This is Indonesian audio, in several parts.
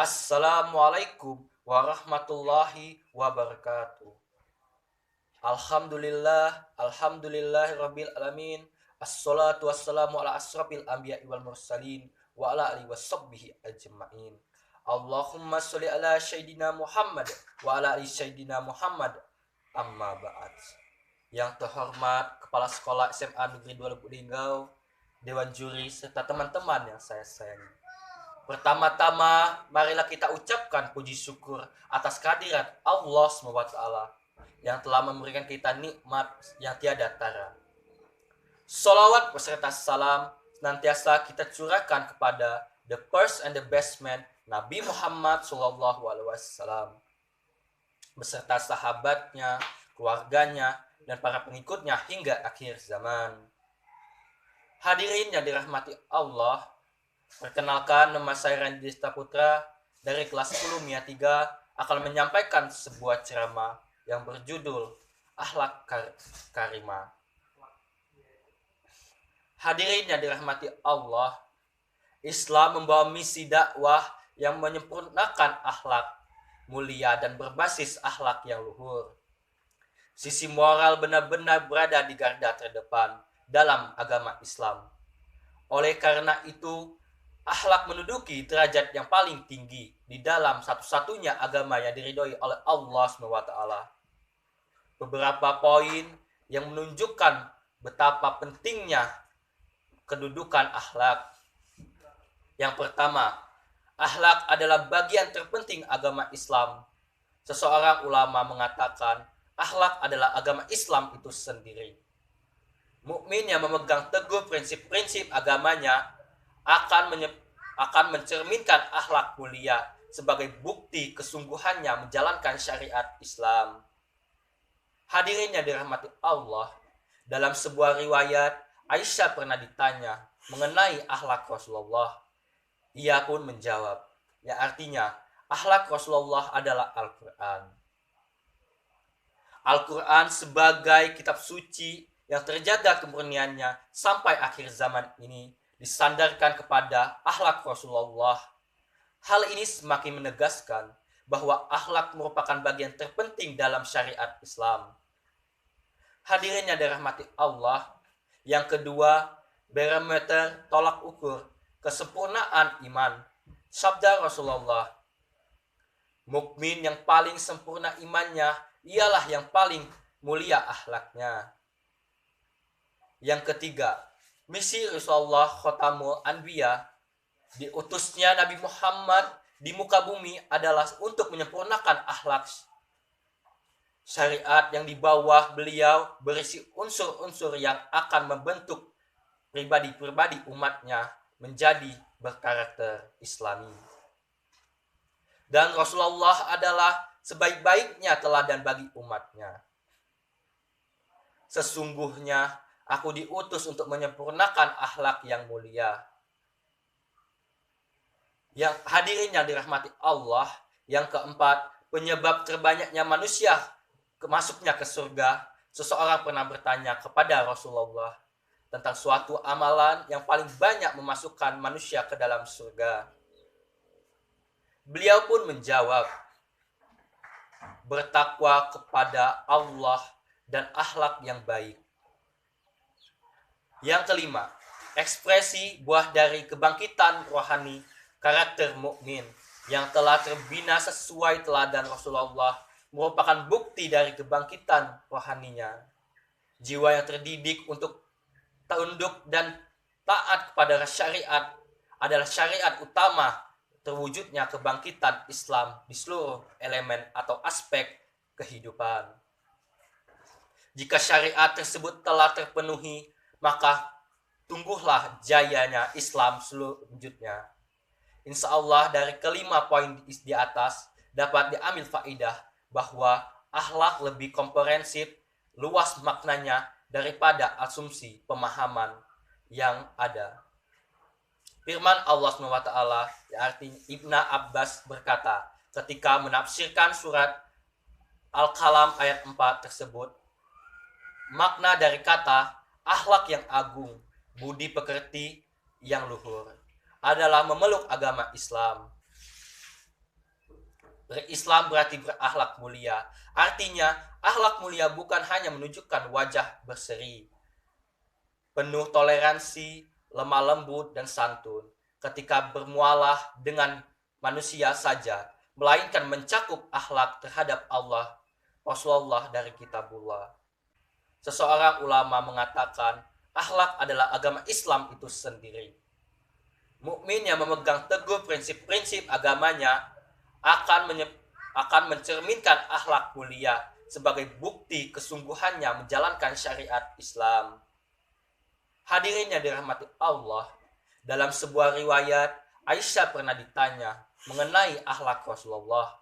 Assalamualaikum warahmatullahi wabarakatuh. Alhamdulillahirabbil alamin. Assalatu wassalamu ala asrafil anbiya'i wal mursalin wa ala alihi washabbihi ajmain. Allahumma sholli ala sayyidina Muhammad wa ala ali sayyidina Muhammad. Amma ba'd. Yang terhormat Kepala Sekolah SMA Negeri 2 Lubuk Linggau, Dewan Juri serta teman-teman yang saya sayangi. Pertama-tama, marilah kita ucapkan puji syukur atas kehadirat Allah SWT yang telah memberikan kita nikmat yang tiada tara. Sholawat beserta salam senantiasa kita curahkan kepada the first and the best man, Nabi Muhammad SAW, beserta sahabatnya, keluarganya, dan para pengikutnya hingga akhir zaman. Hadirin yang dirahmati Allah, perkenalkan, nama saya Randy Desta Putra dari kelas 10 MIA 3 akan menyampaikan sebuah ceramah yang berjudul Akhlak Karimah. Hadirin yang dirahmati Allah, Islam membawa misi dakwah yang menyempurnakan akhlak mulia dan berbasis akhlak yang luhur. Sisi moral benar-benar berada di garda terdepan dalam agama Islam. Oleh karena itu, akhlak menduduki derajat yang paling tinggi di dalam satu-satunya agama yang diridhoi oleh Allah SWT. Beberapa poin yang menunjukkan betapa pentingnya kedudukan akhlak. Yang pertama, akhlak adalah bagian terpenting agama Islam. Seseorang ulama mengatakan, akhlak adalah agama Islam itu sendiri. Mukmin yang memegang teguh prinsip-prinsip agamanya akan mencerminkan akhlak mulia sebagai bukti kesungguhannya menjalankan syariat Islam. Hadirin yang dirahmati Allah, dalam sebuah riwayat, Aisyah pernah ditanya mengenai akhlak Rasulullah. Ia pun menjawab, yang artinya, akhlak Rasulullah adalah Al-Quran. Al-Quran sebagai kitab suci yang terjaga kemurniannya sampai akhir zaman ini disandarkan kepada akhlak Rasulullah. Hal ini semakin menegaskan bahwa akhlak merupakan bagian terpenting dalam syariat Islam. Hadirin yang dirahmati Allah, yang kedua, barometer tolak ukur kesempurnaan iman. Sabda Rasulullah, mukmin yang paling sempurna imannya ialah yang paling mulia akhlaknya. Yang ketiga, misi Rasulullah Khotamul Anbiya, diutusnya Nabi Muhammad di muka bumi adalah untuk menyempurnakan akhlak. Syariat yang di bawah beliau berisi unsur-unsur yang akan membentuk pribadi-pribadi umatnya menjadi berkarakter Islami. Dan Rasulullah adalah sebaik-baiknya teladan bagi umatnya. Sesungguhnya aku diutus untuk menyempurnakan akhlak yang mulia. Yang hadirin yang dirahmati Allah, yang keempat, penyebab terbanyaknya manusia masuknya ke surga. Seseorang pernah bertanya kepada Rasulullah tentang suatu amalan yang paling banyak memasukkan manusia ke dalam surga. Beliau pun menjawab, bertakwa kepada Allah dan akhlak yang baik. Yang kelima, ekspresi buah dari kebangkitan rohani karakter mukmin yang telah terbina sesuai teladan Rasulullah merupakan bukti dari kebangkitan rohaninya. Jiwa yang terdidik untuk tunduk dan taat kepada syariat adalah syariat utama terwujudnya kebangkitan Islam di seluruh elemen atau aspek kehidupan. Jika syariat tersebut telah terpenuhi, maka tungguhlah jayanya Islam selanjutnya. Insya Allah dari kelima poin di atas dapat diambil faidah bahwa akhlak lebih komprehensif, luas maknanya daripada asumsi pemahaman yang ada. Firman Allah SWT, artinya Ibnu Abbas berkata ketika menafsirkan surat Al-Qalam ayat 4 tersebut, makna dari kata akhlak yang agung, budi pekerti yang luhur adalah memeluk agama Islam. Berislam berarti berakhlak mulia. Artinya, akhlak mulia bukan hanya menunjukkan wajah berseri, penuh toleransi, lemah lembut, dan santun ketika bermualah dengan manusia saja, melainkan mencakup akhlak terhadap Allah, Rasulullah dari kitabullah. Seseorang ulama mengatakan, akhlak adalah agama Islam itu sendiri. Mukmin yang memegang teguh prinsip-prinsip agamanya akan mencerminkan akhlak mulia sebagai bukti kesungguhannya menjalankan syariat Islam. Hadirin yang dirahmati Allah, dalam sebuah riwayat, Aisyah pernah ditanya mengenai akhlak Rasulullah.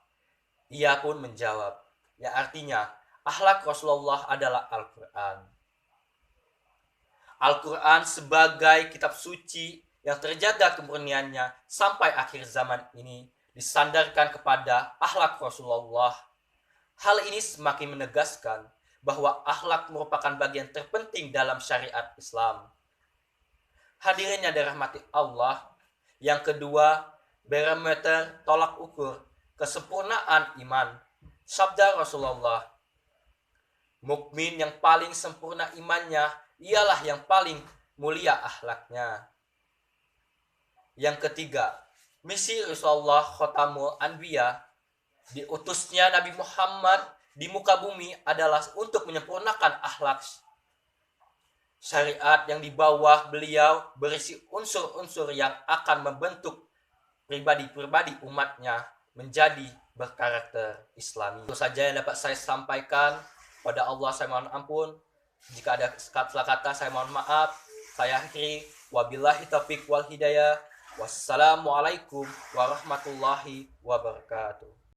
Ia pun menjawab, yang artinya, akhlak Rasulullah adalah Al-Quran. Al-Quran sebagai kitab suci yang terjaga kemurniannya sampai akhir zaman ini disandarkan kepada akhlak Rasulullah. Hal ini semakin menegaskan bahwa akhlak merupakan bagian terpenting dalam syariat Islam. Hadirin yang dirahmati Allah, yang kedua, barometer tolak ukur kesempurnaan iman. Sabda Rasulullah, mukmin yang paling sempurna imannya ialah yang paling mulia akhlaknya. Yang ketiga, misi Rasulullah Khotamul Anbiya, diutusnya Nabi Muhammad di muka bumi adalah untuk menyempurnakan akhlak. Syariat yang di bawah beliau berisi unsur-unsur yang akan membentuk pribadi-pribadi umatnya menjadi berkarakter Islami. Itu saja yang dapat saya sampaikan. Pada Allah saya mohon ampun. Jika ada salah kata saya mohon maaf. Saya akhiri. Wabillahi taufiq wal hidayah. Wassalamualaikum warahmatullahi wabarakatuh.